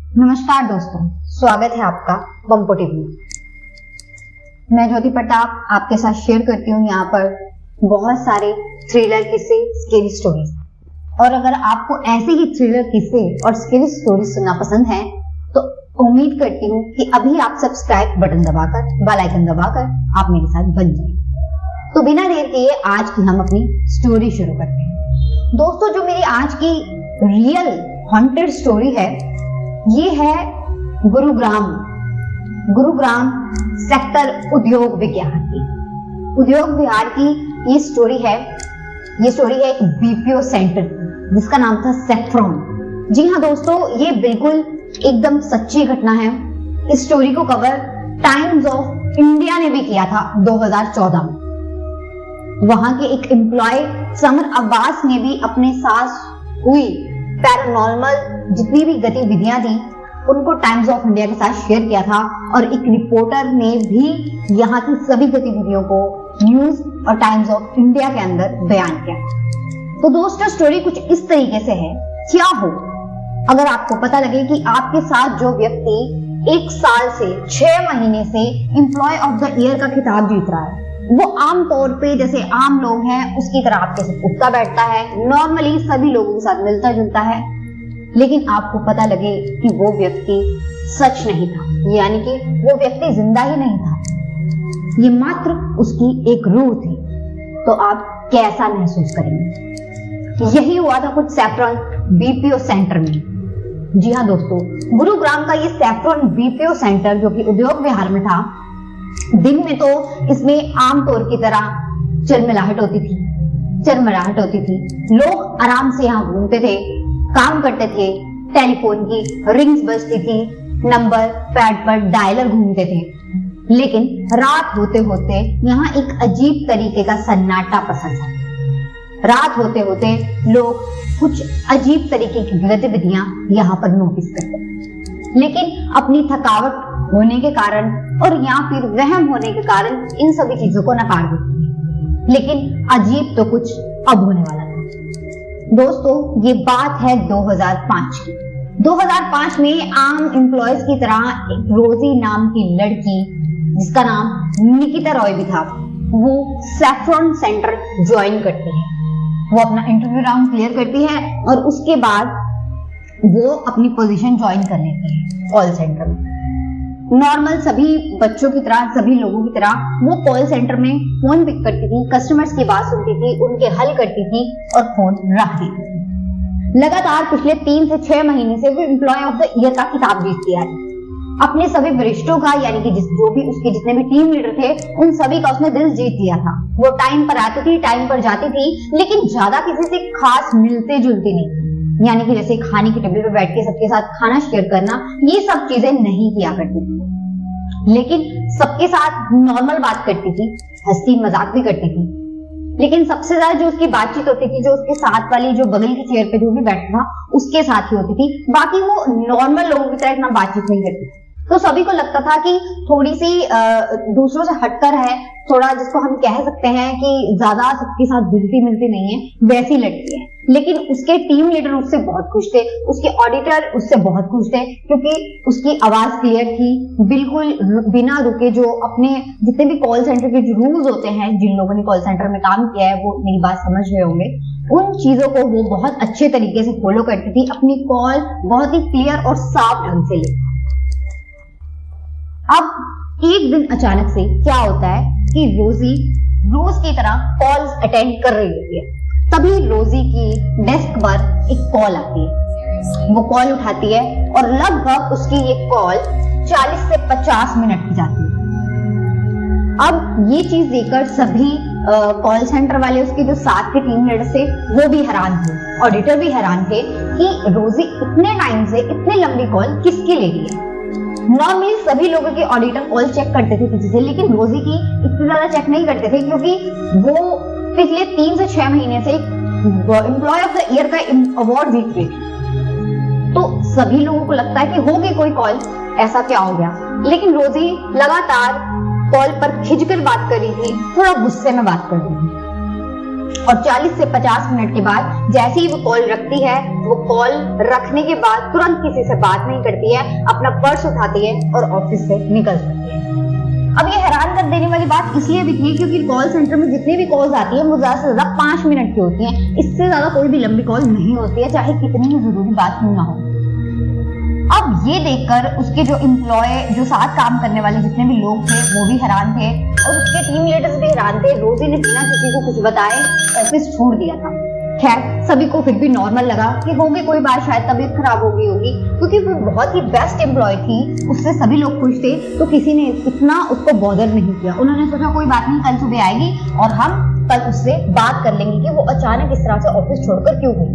नमस्कार दोस्तों, स्वागत है आपका बम्पो टीवी में। मैं ज्योति प्रताप आपके साथ शेयर करती हूँ यहाँ पर बहुत सारे थ्रिलर किस्से, स्केरी स्टोरीज। और अगर आपको ऐसे ही थ्रिलर किस्से और स्केरी स्टोरीज सुनना पसंद है तो उम्मीद करती हूँ कि अभी आप सब्सक्राइब बटन दबाकर, बेल आइकन दबाकर आप मेरे साथ बन जाए। तो बिना देर किए आज की हम अपनी स्टोरी शुरू करते हैं। दोस्तों, जो मेरी आज की रियल हॉन्टेड स्टोरी है ये है गुरुग्राम सेक्टर उद्योग विहार की। उद्योग विहार की ये स्टोरी है एक बीपीओ सेंटर जिसका नाम था सैफ्रॉन। जी हाँ दोस्तों, ये बिल्कुल एकदम सच्ची घटना है। इस स्टोरी को कवर टाइम्स ऑफ इंडिया ने भी किया था 2014 में। वहां के एक एम्प्लॉय समर अब्बास ने भी अपने साथ हुई पैरानॉर्मल जितनी भी गतिविधियां थी उनको टाइम्स ऑफ इंडिया के साथ शेयर किया था, और एक रिपोर्टर ने भी यहाँ की सभी गतिविधियों को न्यूज और टाइम्स ऑफ इंडिया के अंदर बयान किया। तो दोस्तों, स्टोरी कुछ इस तरीके से है। क्या हो अगर आपको पता लगे कि आपके साथ जो व्यक्ति 1 साल से 6 महीने से एम्प्लॉय ऑफ द ईयर का खिताब जीत रहा है, वो आमतौर पे जैसे आम लोग हैं उसकी तरह आपके साथ उठता बैठता है, नॉर्मली सभी लोगों के साथ मिलता जुलता है, लेकिन आपको पता लगे कि वो व्यक्ति सच नहीं था, यानी कि वो व्यक्ति जिंदा ही नहीं था, ये मात्र उसकी एक रूह थी, तो आप कैसा महसूस करेंगे? यही हुआ था कुछ सैफ्रॉन बीपीओ सेंटर में। जी हाँ दोस्तों, गुरुग्राम का ये सैफ्रॉन बीपीओ सेंटर जो कि उद्योग विहार में था, दिन में तो इसमें आमतौर की तरह चरमराहट होती थी। लोग आराम से यहाँ घूमते थे, काम करते थे, टेलीफोन की रिंग्स बजती थी, नंबर पैड पर डायलर घूमते थे। लेकिन रात होते होते यहाँ एक अजीब तरीके का सन्नाटा पसर जाता। रात होते होते लोग कुछ अजीब तरीके की गतिविधियां यहाँ पर नोटिस करते, लेकिन अपनी थकावट होने के कारण और या फिर वहम होने के कारण इन सभी चीजों को नकार देते हैं। लेकिन अजीब तो कुछ अब होने वाला था। दोस्तों, ये बात है 2005 की। 2005 में आम एम्प्लॉयज की तरह एक रोजी नाम की लड़की जिसका नाम निकिता रॉय भी था, वो सैफ्रॉन सेंटर ज्वाइन करती है। वो अपना इंटरव्यू राउंड क्लियर करती है और उसके बाद वो अपनी पोजीशन ज्वाइन कर लेती है कॉल सेंटर में। नॉर्मल सभी बच्चों की तरह, सभी लोगों की तरह वो कॉल सेंटर में फोन पिक करती थी, कस्टमर्स की बात सुनती थी, उनके हल करती थी और फोन रख देती थी। लगातार पिछले 3 से 6 महीने से वो एम्प्लॉय ऑफ द ईयर का खिताब जीतती आ रही। अपने सभी वरिष्ठों का, यानी कि जो भी उसके जितने भी टीम लीडर थे, उन सभी का उसने दिल जीत लिया था। वो टाइम पर आती थी, टाइम पर जाती थी, लेकिन ज्यादा किसी से खास मिलते जुलती नहीं, यानी कि जैसे खाने की टेबल पर बैठ के सबके साथ खाना शेयर करना, ये सब चीजें नहीं किया करती थी। लेकिन सबके साथ नॉर्मल बात करती थी, हंसी मजाक भी करती थी। लेकिन सबसे ज्यादा जो उसकी बातचीत होती थी, जो उसके साथ वाली जो बगल की चेयर पे जो भी बैठता था उसके साथ ही होती थी। बाकी वो नॉर्मल लोगों की तरह इतना बातचीत नहीं करती। तो सभी को लगता था कि थोड़ी सी दूसरों से हटकर है, थोड़ा जिसको हम कह सकते हैं कि ज्यादा सबके साथ घुलती मिलती नहीं है, वैसी लड़की है। लेकिन उसके टीम लीडर उससे बहुत खुश थे, उसके ऑडिटर उससे बहुत खुश थे, क्योंकि उसकी आवाज क्लियर थी, बिल्कुल बिना रुके। जो अपने जितने भी कॉल सेंटर के जो रूल्स होते हैं, जिन लोगों ने कॉल सेंटर में काम किया है वो मेरी बात समझ रहे होंगे, उन चीजों को वो बहुत अच्छे तरीके से फॉलो करती थी। अपनी कॉल बहुत ही क्लियर और साफ ढंग से लेती। अब एक दिन अचानक से क्या होता है कि रोजी रोज की तरह कॉल्स अटेंड कर रही होती है। तभी रोजी की डेस्क पर एक कॉल आती है। वो कॉल उठाती है और लगभग उसकी ये कॉल 40 से 50 मिनट की जाती है। अब ये चीज देखकर सभी कॉल सेंटर वाले, उसके जो साथ के टीम लीडर थे, वो भी हैरान थे, ऑडिटर भी हैरान थे कि रोजी इतने टाइम से इतनी लंबी कॉल किसकी ले रही है। नॉर्मली सभी लोगों के ऑडिटर कॉल चेक करते थे पीछे से, लेकिन रोजी की इतनी ज्यादा चेक नहीं करते थे, क्योंकि वो पिछले 3 से 6 महीने से एम्प्लॉय ऑफ द ईयर का अवार्ड जीत रही थी। तो सभी लोगों को लगता है कि होगी कोई कॉल, ऐसा क्या हो गया। लेकिन रोजी लगातार कॉल पर खिंचकर बात कर रही थी, थोड़ा गुस्से में बात कर रही थी। और 40 से 50 मिनट के बाद जैसे ही वो कॉल रखती है, वो कॉल रखने के बाद तुरंत किसी से बात नहीं करती है, अपना पर्स उठाती है और ऑफिस से निकल जाती है। अब ये हैरान कर देने वाली बात इसलिए भी थी क्योंकि कॉल सेंटर में जितनी भी कॉल्स आती है वो ज्यादा से ज्यादा 5 मिनट की होती हैं। इससे ज्यादा कोई भी लंबी कॉल नहीं होती है, चाहे कितनी ही जरूरी बात क्यों ना हो। अब ये देखकर उसके जो एम्प्लॉय, जो साथ काम करने वाले जितने भी लोग थे वो भी हैरान थे और उसके टीम लीडर्स भी हैरान थे। रोजी ने बिना किसी को कुछ बताए ऑफिस छोड़ दिया था। खैर सभी को फिर भी नॉर्मल लगा कि होगी कोई बात, शायद तबीयत खराब हो गई होगी, क्योंकि वो बहुत ही बेस्ट एम्प्लॉय थी, उससे सभी लोग खुश थे, तो किसी ने इतना उसको बॉदर नहीं किया। उन्होंने सोचा कोई बात नहीं, कल सुबह आएगी और हम कल उससे बात कर लेंगे कि वो अचानक इस तरह से ऑफिस छोड़कर क्यों गई।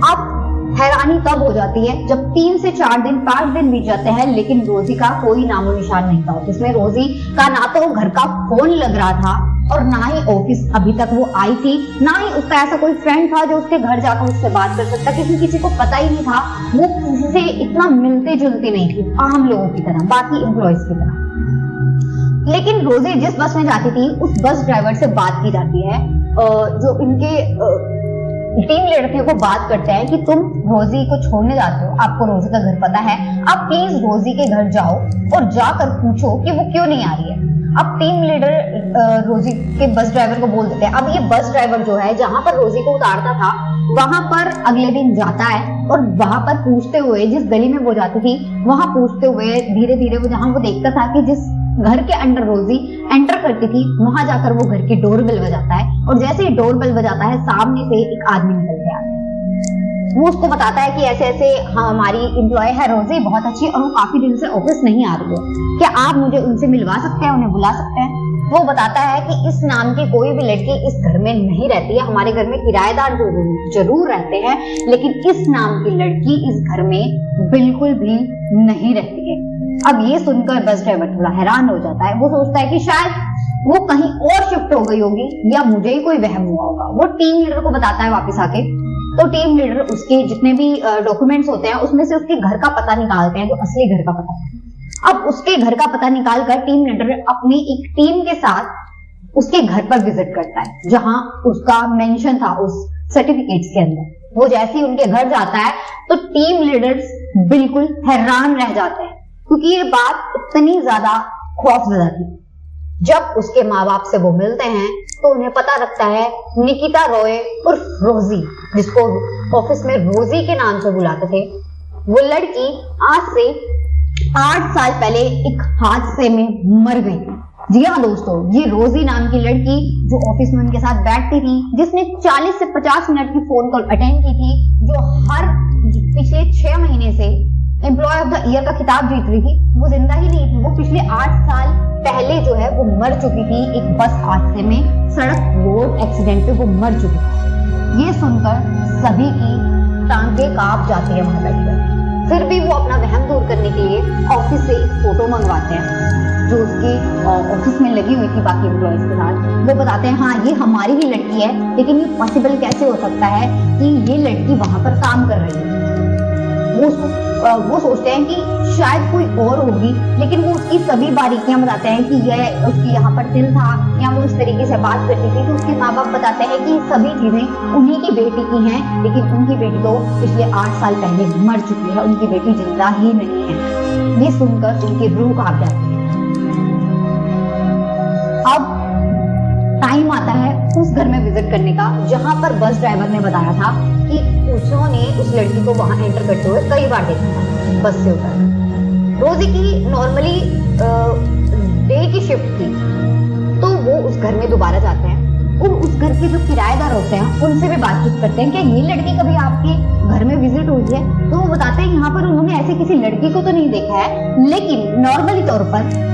अब हैरानी तब हो जाती है जब 3 से 4 दिन 5 दिन बीत जाते हैं, लेकिन रोजी का कोई नामो निशान नहीं था। इसमें रोजी का ना तो घर का फोन लग रहा था और ना ही ऑफिस अभी तक वो आई थी, ना ही उसका ऐसा कोई फ्रेंड था जो उसके घर जाकर उससे बात कर सकता, क्योंकि किसी को पता ही नहीं था। वो किसी से इतना मिलते जुलती नहीं थी, आम लोगों की तरह, बाकी एम्प्लॉयज की तरह। लेकिन रोजी जिस बस में जाती थी उस बस ड्राइवर से बात की जाती है। जो इनके टीम लीडर थे वो बात करते हैं कि तुम रोजी को छोड़ने जाते हो, आपको रोजी का घर पता है, आप प्लीज रोजी के घर जाओ और जाकर पूछो कि वो क्यों नहीं आ रही है। अब टीम लीडर रोजी के बस ड्राइवर को बोल देते हैं। अब ये बस ड्राइवर जो है जहां पर रोजी को उतारता था वहां पर अगले दिन जाता है और वहां पर पूछते हुए, जिस गली में वो जाती थी वहां पूछते हुए धीरे धीरे वो जहां वो देखता था कि जिस घर के अंदर रोजी एंटर करती थी वहां जाकर वो घर की डोरबेल बजाता है और जैसे ही डोरबेल बजाता है सामने से एक आदमी निकल के आता है। वो उसको बताता है कि ऐसे ऐसे हमारी एम्प्लॉय है रोजी, बहुत अच्छी, और वो काफी दिन से ऑफिस नहीं आ रही है, क्या आप मुझे उनसे मिलवा सकते हैं, उन्हें बुला सकते हैं। वो बताता है कि इस नाम की कोई भी लड़की इस घर में नहीं रहती है, हमारे घर में किराएदार जरूर रहते हैं, लेकिन इस नाम की लड़की इस घर में बिल्कुल भी नहीं रहती है। अब ये सुनकर बस ड्राइवर थोड़ा हैरान हो जाता है। वो सोचता है कि शायद वो कहीं और शिफ्ट हो गई होगी या मुझे ही कोई वहम हुआ होगा। वो टीम लीडर को बताता है वापस आके, तो टीम लीडर उसके जितने भी डॉक्यूमेंट्स होते हैं उसमें से उसके घर का पता निकालते हैं, जो असली घर का पता है। अब उसके घर का पता निकालकर टीम लीडर अपनी एक टीम के साथ उसके घर पर विजिट करता है जहां उसका मेंशन था उस सर्टिफिकेट्स के अंदर। वो जैसे ही उनके घर जाता है तो टीम लीडर्स बिल्कुल हैरान रह जाते हैं, क्योंकि ये बात इतनी ज्यादा खौफजदा थी। जब उसके माँ बाप से वो मिलते हैं तो उन्हें पता लगता है निकिता रॉय उर्फ रोजी, जिसको ऑफिस में रोजी के नाम से बुलाते थे, वो लड़की आज से 8 साल पहले एक हादसे में मर गई। जी हाँ दोस्तों, ये रोजी नाम की लड़की जो ऑफिस में उनके साथ बैठती थी, जिसने 40 से 50 मिनट की फोन कॉल अटेंड की थी, जो हर पिछले 6 महीने से एम्प्लॉय ऑफ द ईयर का खिताब जीत रही थी, वो जिंदा ही नहीं थी। वो पिछले 8 साल पहले जो है वो मर चुकी थी एक बस हादसे में, सड़क रोड एक्सीडेंट पे वो मर चुकी थी। ये सुनकर सभी की टांगे कांप जाती है वहां बैठकर। फिर भी वो अपना वहम दूर करने के लिए ऑफिस से एक फोटो मंगवाते हैं जो उसकी ऑफिस में लगी हुई थी बाकी एम्प्लॉयज के साथ। वो बताते हैं हाँ ये हमारी ही लड़की है, लेकिन ये पॉसिबल कैसे हो सकता है कि ये लड़की वहां पर काम कर रही है। वो सोचते हैं कि शायद कोई और होगी, लेकिन वो उसकी सभी बारीकियां बताते हैं कि यह उसकी यहाँ पर दिल था या वो इस तरीके से बात करती थी। तो उसके माँ बाप बताते हैं कि सभी चीजें उन्हीं की बेटी की हैं, लेकिन उनकी बेटी तो पिछले 8 साल पहले मर चुकी है, उनकी बेटी जिंदा ही नहीं है। ये सुनकर उनकी रूह कांप जाती है। अब टाइम आता है उस घर में विजिट करने का जहां पर बस ड्राइवर ने बताया था कि उन्होंने उस लड़की को वहां एंटर करते हुए कई बार देखा था बस से उतर। रोजी की नॉर्मली डे की शिफ्ट थी, तो वो उस घर में दोबारा जाते हैं और उस घर के जो किराएदार होते हैं उनसे भी बातचीत करते हैं कि ये लड़की कभी आपके घर में विजिट हुई है। तो वो बताते हैं यहाँ पर उन्होंने ऐसे किसी लड़की को तो नहीं देखा है, लेकिन नॉर्मली तौर पर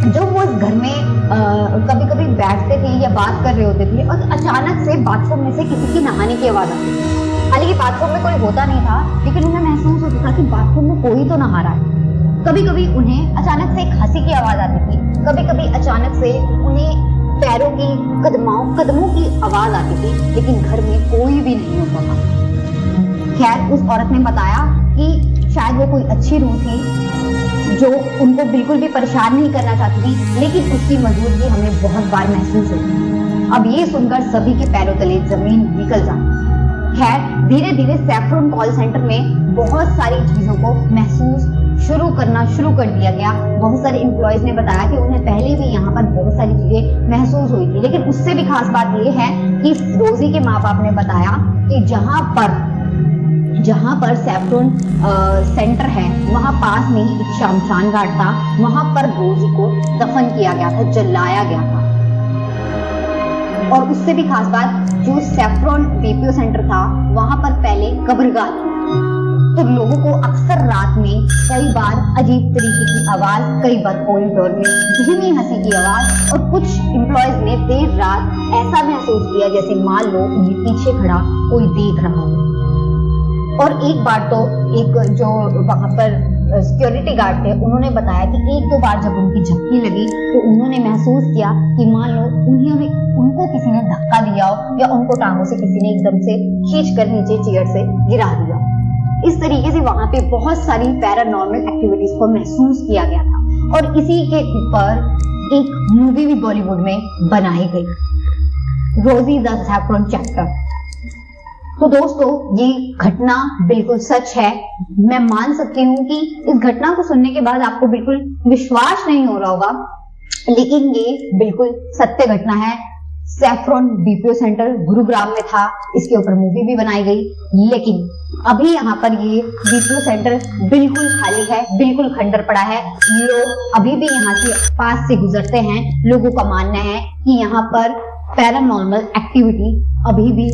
जब वो इस घर में कभी कभी बैठते थे या बात कर रहे होते थे और अचानक से बाथरूम में से किसी की नहाने की आवाज आती थी। हालांकि बाथरूम में कोई होता नहीं था, लेकिन उन्हें महसूस होता था कि बाथरूम में कोई तो नहा रहा है। कभी कभी उन्हें अचानक से एक हंसी की आवाज आती थी, कभी कभी अचानक से उन्हें पैरों की कदमों की आवाज आती थी, लेकिन घर में कोई भी नहीं होता था। खैर उस औरत ने बताया कि शायद वो कोई अच्छी रूह थी जो उनको बिल्कुल भी परेशान नहीं करना चाहती थी, लेकिन उसकी मौजूदगी हमें बहुत बार महसूस होती है। अब ये सुनकर सभी के पैरों तले जमीन निकल जाती है। खैर धीरे धीरे सैफरन कॉल सेंटर में बहुत सारी चीजों को महसूस शुरू कर दिया गया। बहुत सारे एम्प्लॉयज ने बताया कि उन्हें पहले भी यहाँ पर बहुत सारी चीजें महसूस हुई थी, लेकिन उससे भी खास बात ये है कि रोजी के माँ बाप ने बताया कि जहाँ पर सैफरन सेंटर है वहां पास में ही एक शमशान घाट था, वहां पर रोजी को दफन किया गया था, जलाया गया था। और उससे भी खास बात, जो सैफरन बीपीओ सेंटर था वहां पर पहले कब्रगाह थी, तो लोगों को अक्सर रात में कई बार अजीब तरीके की आवाज, कई बार कॉरिडोर में धीमी हंसी की आवाज, और कुछ एम्प्लॉयज ने देर रात ऐसा महसूस किया जैसे मान लो उन्हें पीछे खड़ा कोई देख रहा हो। और एक बार तो एक जो वहां पर सिक्योरिटी गार्ड थे उन्होंने बताया कि एक दो बार जब उनकी झपकी लगी तो उन्होंने महसूस किया कि मान लो उनको किसी ने धक्का दिया हो या उनको टांगों से किसी ने एकदम से खींचकर नीचे चेयर से गिरा दिया। इस तरीके से वहां पे बहुत सारी पैरानॉर्मल एक्टिविटीज को महसूस किया गया था और इसी के ऊपर एक मूवी भी बॉलीवुड में बनाई गई, रोजी द सैफरन चैप्टर। तो दोस्तों ये घटना बिल्कुल सच है। मैं मान सकती हूँ कि इस घटना को सुनने के बाद आपको बिल्कुल विश्वास नहीं हो रहा होगा, लेकिन ये बिल्कुल सत्य घटना है। सैफरन बीपीओ सेंटर गुरुग्राम में था, इसके ऊपर मूवी भी बनाई गई, लेकिन अभी यहाँ पर ये बीपीओ सेंटर बिल्कुल खाली है, बिल्कुल खंडर पड़ा है। लोग अभी भी यहाँ से पास से गुजरते हैं। लोगों का मानना है कि यहाँ पर पैरानॉर्मल एक्टिविटी अभी भी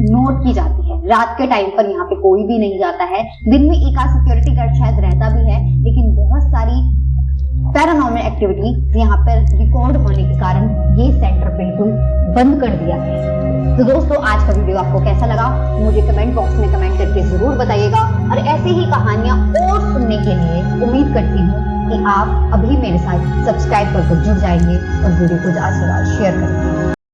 नोट की जाती है। रात के टाइम पर यहाँ पे कोई भी नहीं जाता है, दिन में एक आध सिक्योरिटी गार्ड शायद रहता भी है, लेकिन बहुत सारी पैरानॉर्मल एक्टिविटी यहाँ पर रिकॉर्ड होने के कारण ये सेंटर बिल्कुल बंद कर दिया है। तो दोस्तों आज का वीडियो आपको कैसा लगा मुझे कमेंट बॉक्स में कमेंट करके जरूर बताइएगा, और ऐसे ही कहानियां और सुनने के लिए उम्मीद करती हूँ कि आप अभी मेरे साथ सब्सक्राइब करके जुड़ जाएंगे और वीडियो को ज्यादा से ज्यादा शेयर करेंगे।